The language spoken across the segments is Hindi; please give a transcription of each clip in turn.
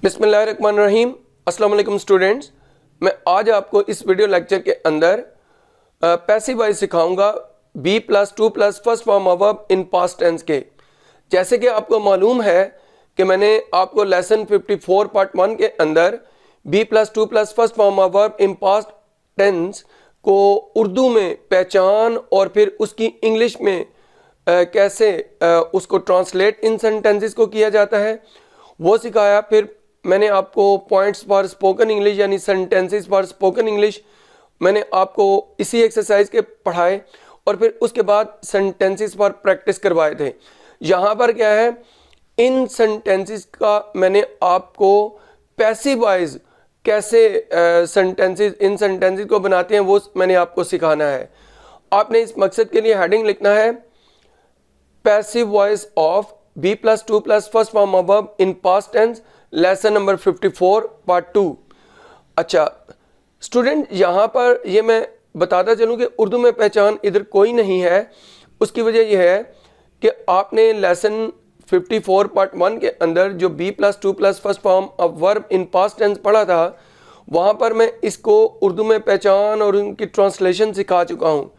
बिस्मिल्लाहिर्रहमानिर्रहीम। अस्सलाम वालेकुम स्टूडेंट्स, मैं आज आपको इस वीडियो लेक्चर के अंदर पैसिव वॉइस सिखाऊंगा B+2+ first form of verb in past tense के। जैसे कि आपको मालूम है कि मैंने आपको लेसन 54 पार्ट 1 के अंदर B+2+ first form of verb in past tense को उर्दू में पहचान और फिर उसकी इंग्लिश में कैसे उसको ट्रांसलेट इन सेंटेंसेस को किया जाता है वो सिखाया। फिर मैंने आपको पॉइंट्स फॉर स्पोकन इंग्लिश यानी सेंटेंसेस फॉर स्पोकन इंग्लिश मैंने आपको इसी एक्सरसाइज के पढ़ाए और फिर उसके बाद सेंटेंसेस फॉर प्रैक्टिस करवाए थे। यहाँ पर क्या है, इन सेंटेंसेस का मैंने आपको पैसिव वॉइस कैसे सेंटेंसेस इन सेंटेंसेस को बनाते हैं वो मैंने आपको सिखाना है। आपने इस मकसद के लिए हेडिंग लिखना है passive voice of B+2+ first form of verb in past tense, lesson number 54 part 2। अच्छा स्टूडेंट, यहाँ पर ये मैं बताता चलूँ कि उर्दू में पहचान इधर कोई नहीं है। उसकी वजह यह है कि आपने लेसन 54 पार्ट 1 के अंदर जो B+2+ first form of verb in past tense पढ़ा था, वहाँ पर मैं इसको उर्दू में पहचान और उनकी ट्रांसलेशन सिखा चुका हूँ।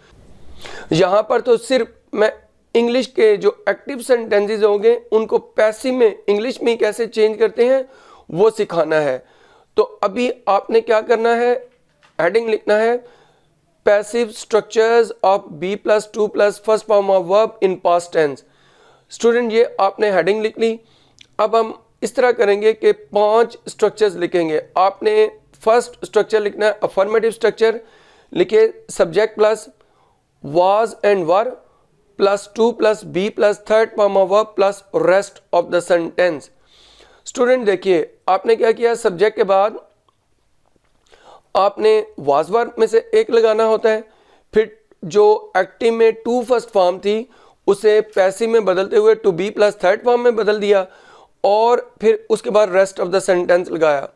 यहाँ पर तो सिर्फ मैं इंग्लिश के जो एक्टिव सेंटेंसेस होंगे उनको पैसिव में इंग्लिश में कैसे चेंज करते हैं वो सिखाना है। तो अभी आपने क्या करना है, हेडिंग लिखना है passive structures of B+2+ first form of verb in past tense. Student, ये आपने हेडिंग लिख ली। अब हम इस तरह करेंगे कि 5 स्ट्रक्चर्स लिखेंगे। आपने फर्स्ट स्ट्रक्चर लिखना है अफर्मेटिव स्ट्रक्चर। लिखिए subject plus was and were plus 2 plus be plus third form of verb plus rest of the sentence. Student देखिए, आपने क्या किया, सब्जेक्ट के बाद आपने वाज वर्ब में से एक लगाना होता है, फिर जो एक्टिव में टू फर्स्ट फॉर्म थी उसे पैसिव में बदलते हुए to be plus third form में बदल दिया और फिर उसके बाद रेस्ट ऑफ द सेंटेंस लगाया।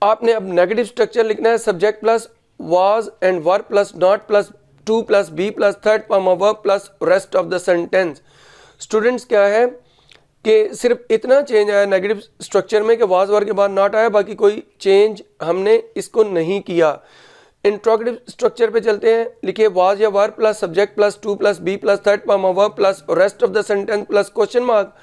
आपने अब नेगेटिव स्ट्रक्चर लिखना है subject plus was and were plus not plus 2 plus be plus third form of verb plus rest of the sentence. Students क्या है कि सिर्फ इतना चेंज आया नेगेटिव स्ट्रक्चर में कि वाज वर्ब के बाद नॉट आया, बाकी कोई चेंज हमने इसको नहीं किया। इंट्रोगेटिव स्ट्रक्चर पे चलते हैं। लिखिए वाज या verb plus subject plus 2 plus be plus third form of verb plus rest of the sentence plus question mark.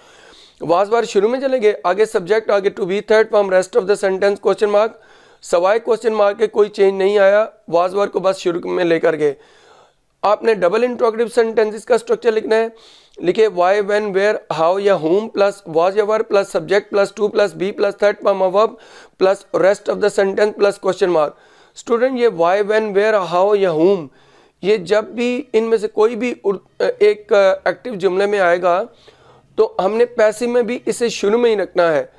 Was verb शुरू में चलेंगे, आगे सब्जेक्ट, आगे to be third form, rest of the sentence question mark. सवाए क्वेश्चन मार्क के कोई चेंज नहीं आया, वाज वर्ब को बस शुरू में लेकर गए। आपने डबल इंट्रोगेटिव सेंटेंसेस का स्ट्रक्चर लिखना है। लिखिए वाई व्हेन वेयर हाउ या होम प्लस वाज या verb plus subject plus 2 plus be plus third form of verb plus rest of the sentence plus question mark. Student, ये वाई व्हेन वेयर हाउ या होम, ये जब भी इनमें से कोई भी एक एक्टिव जुमले में आएगा तो हमने पैसिव में भी इसे शुरू में ही रखना है।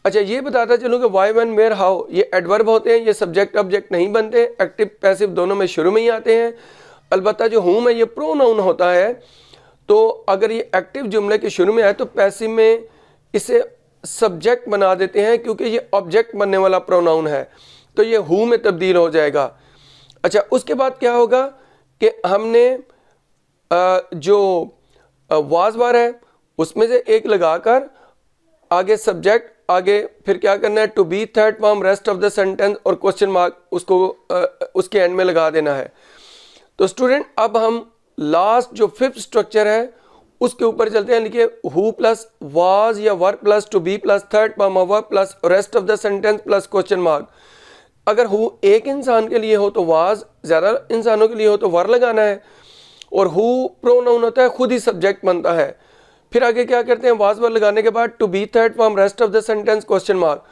अच्छा, ये बताता चलूँ कि वाई व्हेन वेयर हाउ ये एडवर्ब होते हैं, ये सब्जेक्ट ऑब्जेक्ट नहीं बनते, एक्टिव पैसिव दोनों में शुरू में ही आते हैं। अलबत्ता जो होम है ये प्रोनाउन होता है, तो अगर ये एक्टिव जुमले के शुरू में आए तो पैसिव में इसे सब्जेक्ट बना देते हैं क्योंकि ये ऑब्जेक्ट बनने वाला प्रोनाउन है, तो ये हु में तब्दील हो जाएगा। अच्छा, उसके बाद क्या होगा कि हमने जो वाज वार है उसमें से एक लगाकर आगे सब्जेक्ट, आगे फिर क्या करना है to be third form, rest of the sentence और क्वेश्चन मार्क उसको उसके एंड में लगा देना है। तो स्टूडेंट, अब हम लास्ट जो फिफ्थ स्ट्रक्चर है उसके ऊपर चलते हैं। लिखिए हु प्लस वाज या verb plus to be plus third form of verb plus rest of the sentence plus question mark. अगर हु एक इंसान के लिए हो तो वाज, ज़्यादा इंसानों के लिए हो तो वर लगाना है, और हु प्रोनाउन होता है, खुद ही सब्जेक्ट बनता है। फिर आगे क्या करते हैं, वाज वर लगाने के बाद to be third form, rest of the sentence question mark.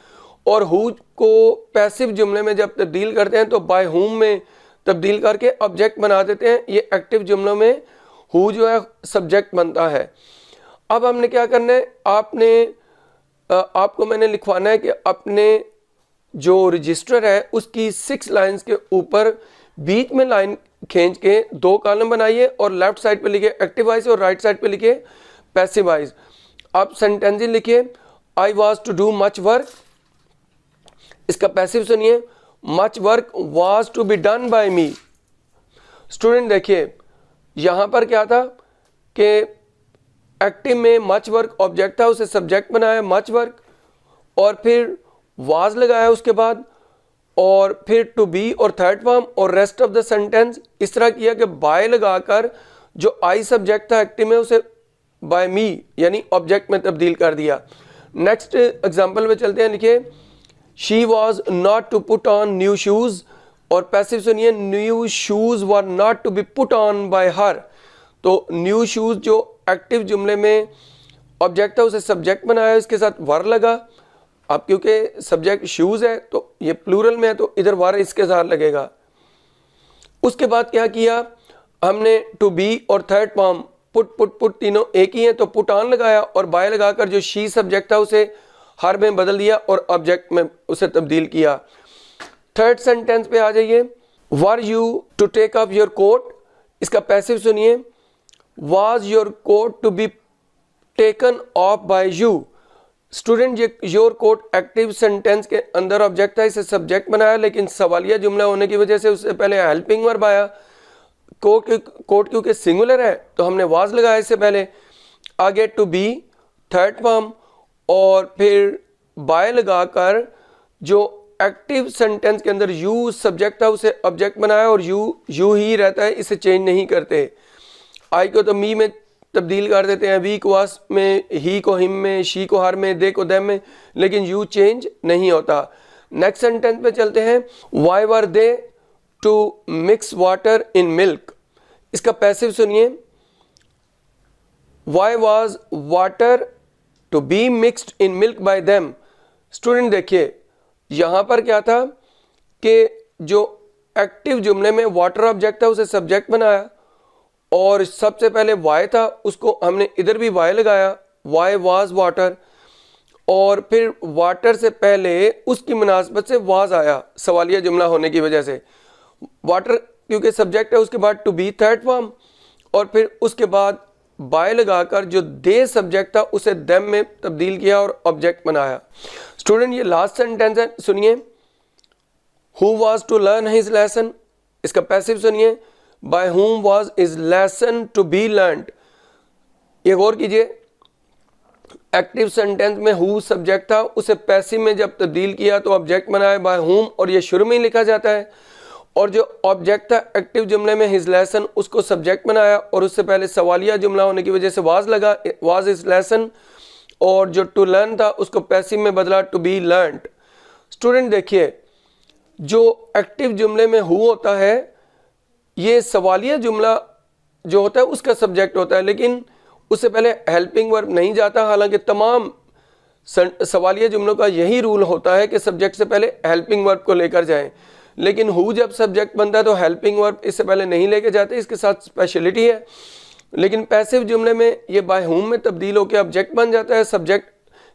और हु को पैसिव जुमले में जब तब्दील करते हैं तो बाय हुम में तब्दील करके ऑब्जेक्ट बना देते हैं। ये एक्टिव जुमलों में हु जो है सब्जेक्ट बनता है। अब हमने क्या करना है, आपको मैंने लिखवाना है कि अपने जो रजिस्टर है उसकी 6 लाइंस के ऊपर बीच में लाइन खींच के 2 कॉलम बनाइए और लेफ्ट साइड पे लिखिए एक्टिव वॉइस और राइट साइड पे लिखिए पैसिव वॉइस। आप सेंटेंस लिखिए I was to do much work, इसका पैसिव सुनिए, much work was to be done by me. Student देखिए, यहाँ पर क्या था कि एक्टिव में मच वर्क ऑब्जेक्ट था, उसे सब्जेक्ट बनाया मच वर्क, और फिर वाज लगाया उसके बाद, और फिर टू बी और थर्ड फॉर्म और रेस्ट ऑफ द सेंटेंस इस तरह किया कि बाय लगाकर जो आई सब्जेक्ट था एक्टिव में उसे बाय मी यानी ऑब्जेक्ट में तब्दील कर दिया। नेक्स्ट एग्जांपल में चलते हैं, लिखिए she was not to put on new shoes, और पैसिव सुनिए new shoes were not to be put on by her. तो न्यू शूज़ जो एक्टिव जुमले में ऑब्जेक्ट था उसे सब्जेक्ट बनाया, इसके साथ वर लगा। अब क्योंकि सब्जेक्ट शूज़ है तो ये प्लूरल में है तो इधर वर इसके साथ लगेगा। उसके बाद क्या किया हमने, टू बी और थर्ड फॉर्म पुट तीनों एक ही हैं तो पुट ऑन लगाया, और बाय लगाकर जो शी सब्जेक्ट था उसे हर में बदल दिया और ऑब्जेक्ट में उसे तब्दील किया। थर्ड सेंटेंस पे आ जाइए, were you to take off your coat, इसका पैसिव सुनिए was your coat to be taken off by you. Student ये योर कोट एक्टिव सेंटेंस के अंदर ऑब्जेक्ट था, इसे सब्जेक्ट बनाया, लेकिन सवालिया जुमला होने की वजह से उससे पहले हेल्पिंग वर्ब आया। कोट क्योंकि सिंगुलर है तो हमने वाज लगाया इससे पहले। आगे टू बी थर्ड फॉर्म और फिर बाय लगाकर जो एक्टिव सेंटेंस के अंदर यू सब्जेक्ट था उसे ऑब्जेक्ट बनाया, और यू ही रहता है, इसे चेंज नहीं करते। आई को तो मी में तब्दील कर देते हैं, वी को वास में, ही को हिम में, शी को हर में, दे को देम में, लेकिन यू चेंज नहीं होता। नेक्स्ट सेंटेंस पे चलते हैं, why were they to mix water in milk, इसका पैसिव सुनिए why was water to be mixed in milk by them. Student देखिए यहां पर क्या था कि जो एक्टिव जुमले में वाटर ऑब्जेक्ट था उसे सब्जेक्ट बनाया, और सबसे पहले वाई था उसको हमने इधर भी वाई लगाया, वाई वाज वाटर, और फिर वाटर से पहले उसकी मुनासबत से वाज आया सवालिया जुमला होने की वजह से। वाटर क्योंकि सब्जेक्ट है उसके बाद टू बी थर्ड फॉर्म, और फिर उसके बाद बाय लगाकर जो दे सब्जेक्ट था उसे देम में तब्दील किया और ऑब्जेक्ट बनाया। स्टूडेंट ये लास्ट सेंटेंस है, सुनिए who was to learn his lesson, इसका पैसिव सुनिए by whom was his lesson to be learned। ये गौर कीजिए एक्टिव सेंटेंस में हु सब्जेक्ट था उसे पैसिव में जब तब्दील किया तो ऑब्जेक्ट बनाया बाय whom, और ये शुरू में ही लिखा जाता है, और जो ऑब्जेक्ट था एक्टिव जुमले में हिज लेसन उसको सब्जेक्ट बनाया, और उससे पहले सवालिया जुमला होने की वजह से वाज लगा, वाज हिज लेसन, और जो टू लर्न था उसको पैसिव में बदला टू बी लर्नड। स्टूडेंट देखिए जो एक्टिव जुमले में हु होता है ये सवालिया जुमला जो होता है उसका सब्जेक्ट होता है, लेकिन उससे पहले हेल्पिंग वर्ब नहीं जाता। हालांकि तमाम सवालिया जुमलों का यही रूल होता है कि सब्जेक्ट से पहले हेल्पिंग वर्ब को लेकर जाएं, लेकिन हु जब सब्जेक्ट बनता है तो हेल्पिंग वर्ब इससे पहले नहीं लेके जाते, इसके साथ स्पेशलिटी है। लेकिन पैसिव जुमले में ये बाय हुम में तब्दील होकर ऑब्जेक्ट बन जाता है, सब्जेक्ट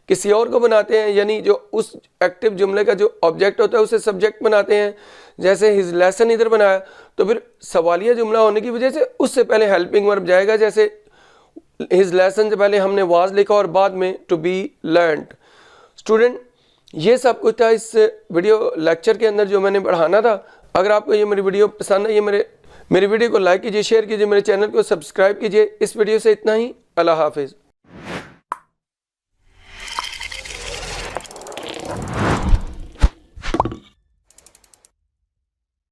किसी और को बनाते हैं, यानी जो उस एक्टिव जुमले का जो ऑब्जेक्ट होता है उसे सब्जेक्ट बनाते हैं। जैसे हिज लेसन इधर बनाया तो फिर सवालिया जुमला होने की वजह से उससे पहले हेल्पिंग वर्ब जाएगा, जैसे हिज लेसन से पहले हमने वाज लिखा और बाद में टू बी लर्नड। स्टूडेंट ये सब कुछ था इस वीडियो लेक्चर के अंदर जो मैंने पढ़ाना था। अगर आपको ये मेरी वीडियो पसंद है, ये मेरी वीडियो को लाइक कीजिए, शेयर कीजिए, मेरे चैनल को सब्सक्राइब कीजिए। इस वीडियो से इतना ही, अल्लाह हाफिज़।